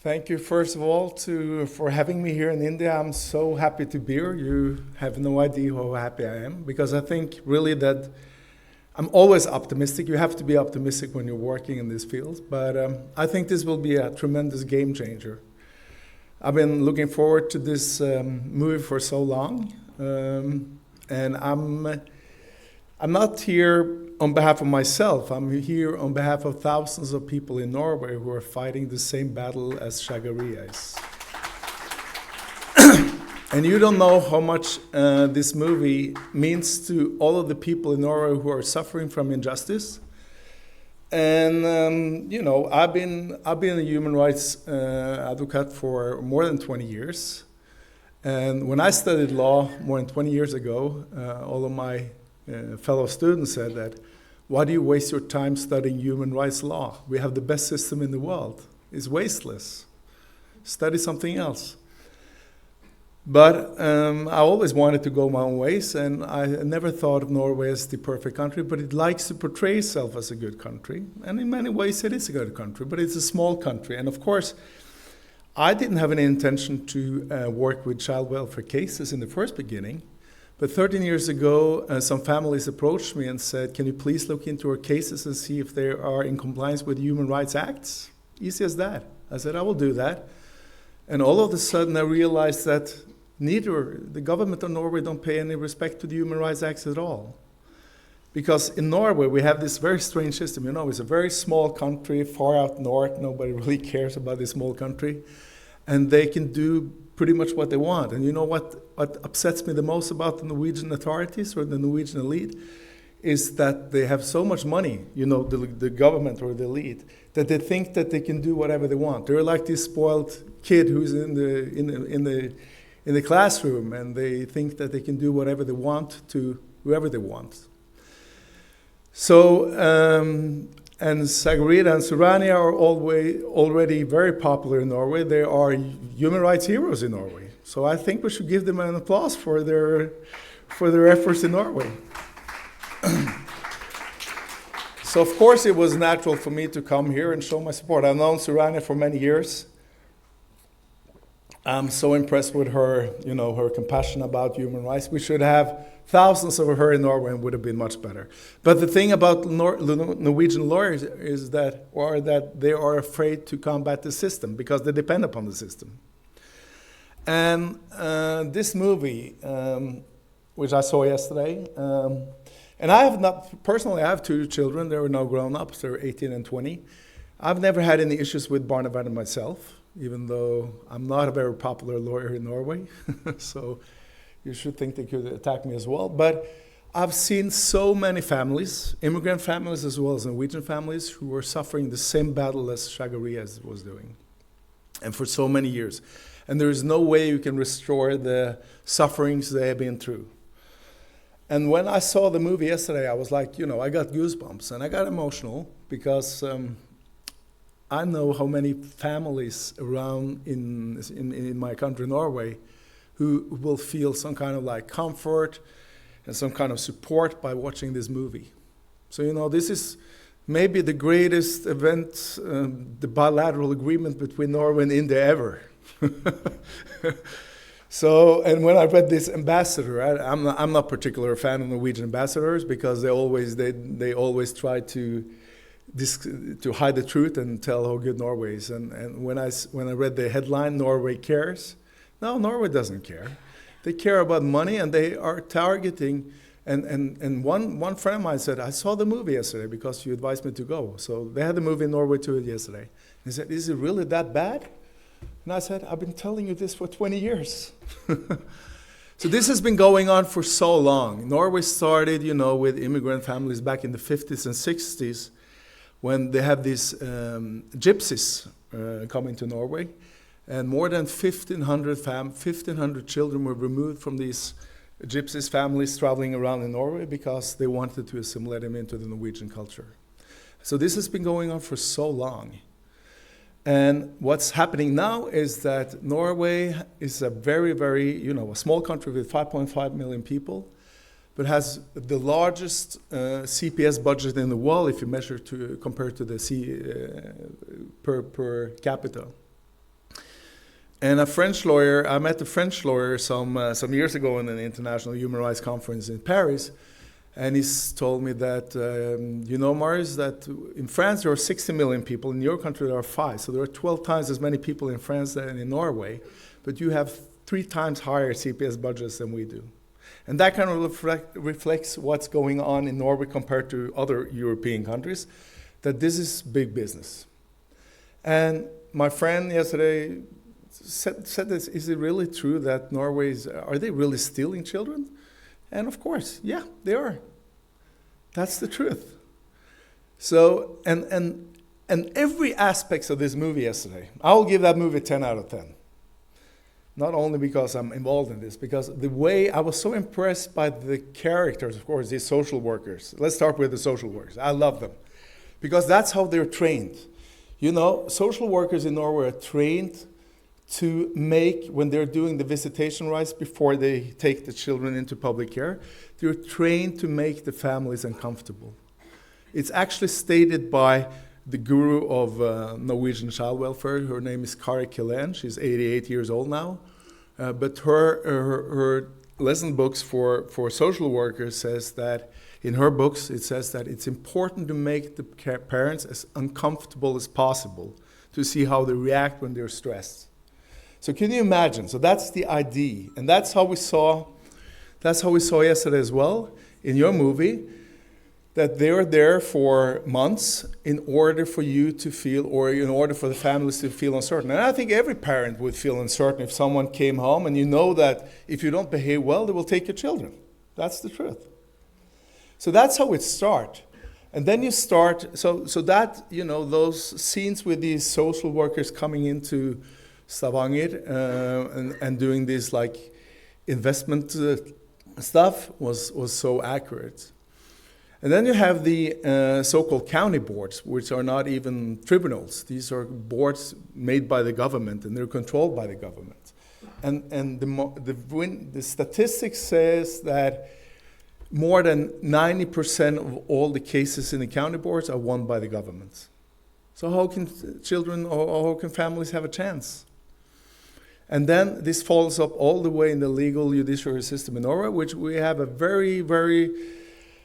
Thank you, first of all, for having me here in India. I'm so happy to be here. You have no idea how happy I am, because I think really that I'm always optimistic. You have to be optimistic when you're working in this field, but I think this will be a tremendous game changer. I've been looking forward to this movie for so long, and I'm not here on behalf of myself. I'm here on behalf of thousands of people in Norway who are fighting the same battle as Shagaria is. And you don't know how much this movie means to all of the people in Norway who are suffering from injustice. And you know, I've been a human rights advocate for more than 20 years. And when I studied law more than 20 years ago, all of my fellow students said that, why do you waste your time studying human rights law? We have the best system in the world. It's wasteless. Study something else. But I always wanted to go my own ways, and I never thought of Norway as the perfect country, but it likes to portray itself as a good country. And in many ways it is a good country, but it's a small country. And of course, I didn't have any intention to work with child welfare cases in the first beginning. But 13 years ago, some families approached me and said, can you please look into our cases and see if they are in compliance with human rights acts? Easy as that. I said, I will do that. And all of a sudden I realized that neither the government of Norway don't pay any respect to the human rights acts at all. Because in Norway we have this very strange system. You know, it's a very small country, far out north. Nobody really cares about this small country. And they can do pretty much what they want. And you know what upsets me the most about the Norwegian authorities or the Norwegian elite is that they have so much money, you know, the government or the elite, that they think that they can do whatever they want. They're like this spoiled kid who's in the classroom, and they think that they can do whatever they want to whoever they want. So, and Sagarida and Surania are already very popular in Norway. They are human rights heroes in Norway. So I think we should give them an applause for their efforts in Norway. So of course it was natural for me to come here and show my support. I've known Surania for many years. I'm so impressed with her, you know, her compassion about human rights. We should have thousands of her in Norway, and would have been much better. But the thing about Norwegian lawyers is that they are afraid to combat the system because they depend upon the system. And this movie, which I saw yesterday, and I have two children. They are now grown up. They're 18 and 20. I've never had any issues with Barnevernet myself, even though I'm not a very popular lawyer in Norway. So you should think they could attack me as well. But I've seen so many families, immigrant families as well as Norwegian families, who were suffering the same battle as Shagaria was doing, and for so many years. And there is no way you can restore the sufferings they have been through. And when I saw the movie yesterday, I was like, you know, I got goosebumps and I got emotional because I know how many families around in my country, Norway, who will feel some kind of like comfort and some kind of support by watching this movie. So, you know, this is maybe the greatest event, the bilateral agreement between Norway and India ever. So, and when I read this ambassador, I'm not particularly a fan of Norwegian ambassadors because they always try to hide the truth and tell how good Norway is. And when I read the headline, Norway cares. No, Norway doesn't care. They care about money, and they are targeting. And one friend of mine said, I saw the movie yesterday because you advised me to go. So they had the movie in Norway too yesterday. He said, is it really that bad? And I said, I've been telling you this for 20 years. So this has been going on for so long. Norway started, you know, with immigrant families back in the 50s and 60s when they have these gypsies coming to Norway. And more than 1,500 children were removed from these gypsies families traveling around in Norway because they wanted to assimilate them into the Norwegian culture. So this has been going on for so long. And what's happening now is that Norway is a very, very, you know, a small country with 5.5 million people, but has the largest CPS budget in the world if you measure compared to the per capita. And a French lawyer, I met a French lawyer some years ago in an international human rights conference in Paris, and he's told me that, you know, Marius, that in France there are 60 million people, in your country there are 5, so there are 12 times as many people in France than in Norway, but you have 3 times higher CPS budgets than we do. And that kind of reflects what's going on in Norway compared to other European countries, that this is big business. And my friend yesterday said this, is it really true that are they really stealing children? And of course, yeah, they are. That's the truth. So, and every aspect of this movie yesterday, I will give that movie 10 out of 10. Not only because I'm involved in this, because the way I was so impressed by the characters, of course, these social workers. Let's start with the social workers. I love them because that's how they're trained. You know, social workers in Norway are trained to make, when they're doing the visitation rights before they take the children into public care, they're trained to make the families uncomfortable. It's actually stated by the guru of Norwegian child welfare. Her name is Kari Killen. She's 88 years old now. But her lesson books for social workers says that, in her books, it says that it's important to make the parents as uncomfortable as possible to see how they react when they're stressed. So can you imagine? So that's the idea. And that's how we saw yesterday as well in your movie, that they were there for months in order for you to feel, or in order for the families to feel uncertain. And I think every parent would feel uncertain if someone came home and you know that if you don't behave well, they will take your children. That's the truth. So that's how it starts. And then you start, so that, you know, those scenes with these social workers coming into Stavanger and doing this like investment stuff was so accurate. And then you have the so-called county boards, which are not even tribunals. These are boards made by the government, and they're controlled by the government. And the statistics says that more than 90% of all the cases in the county boards are won by the government. So how can children or how can families have a chance? And then this follows up all the way in the legal judiciary system in Norway, which we have a very, very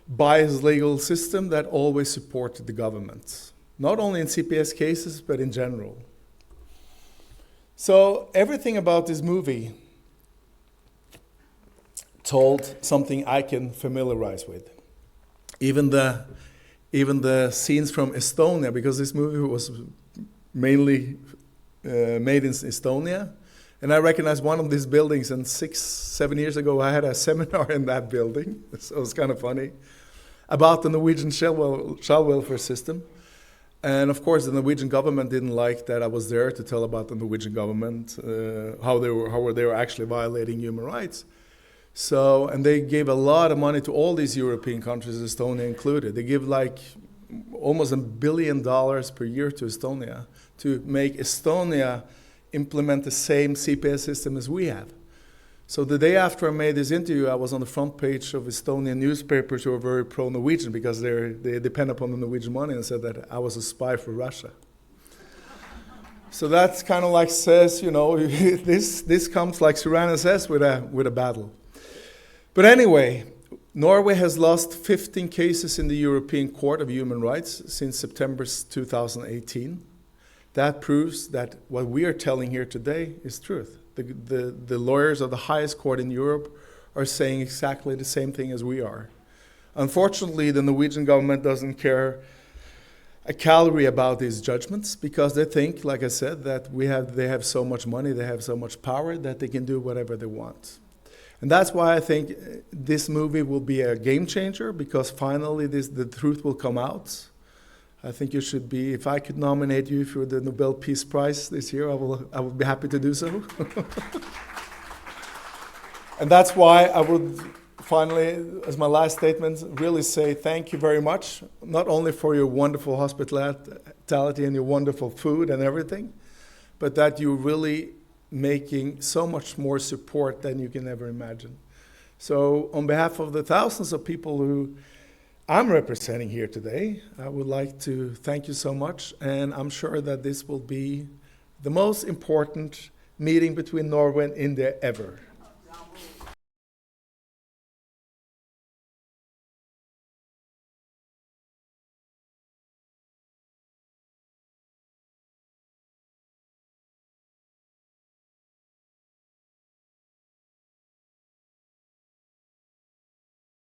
biased legal system that always supported the government. Not only in CPS cases, but in general. So everything about this movie told something I can familiarize with. Even the scenes from Estonia, because this movie was mainly made in Estonia. And I recognized one of these buildings, and 6-7 years ago I had a seminar in that building, so it was kind of funny, about the Norwegian child welfare system. And of course the Norwegian government didn't like that I was there to tell about the Norwegian government, how they were actually violating human rights. So, and they gave a lot of money to all these European countries, Estonia included. They give like almost $1 billion per year to Estonia to make Estonia implement the same CPS system as we have. So the day after I made this interview, I was on the front page of Estonian newspapers who are very pro-Norwegian because they depend upon the Norwegian money, and said that I was a spy for Russia. So that's kind of like says, you know, this comes like Surana says with a battle. But anyway, Norway has lost 15 cases in the European Court of Human Rights since September 2018. That proves that what we are telling here today is truth. The lawyers of the highest court in Europe are saying exactly the same thing as we are. Unfortunately, the Norwegian government doesn't care a calorie about these judgments because they think, like I said, that they have so much money, they have so much power that they can do whatever they want. And that's why I think this movie will be a game changer, because finally the truth will come out. I think you should be, if I could nominate you for the Nobel Peace Prize this year, I will be happy to do so. And that's why I would finally, as my last statement, really say thank you very much, not only for your wonderful hospitality and your wonderful food and everything, but that you're really making so much more support than you can ever imagine. So on behalf of the thousands of people who I'm representing here today, I would like to thank you so much, and I'm sure that this will be the most important meeting between Norway and India ever.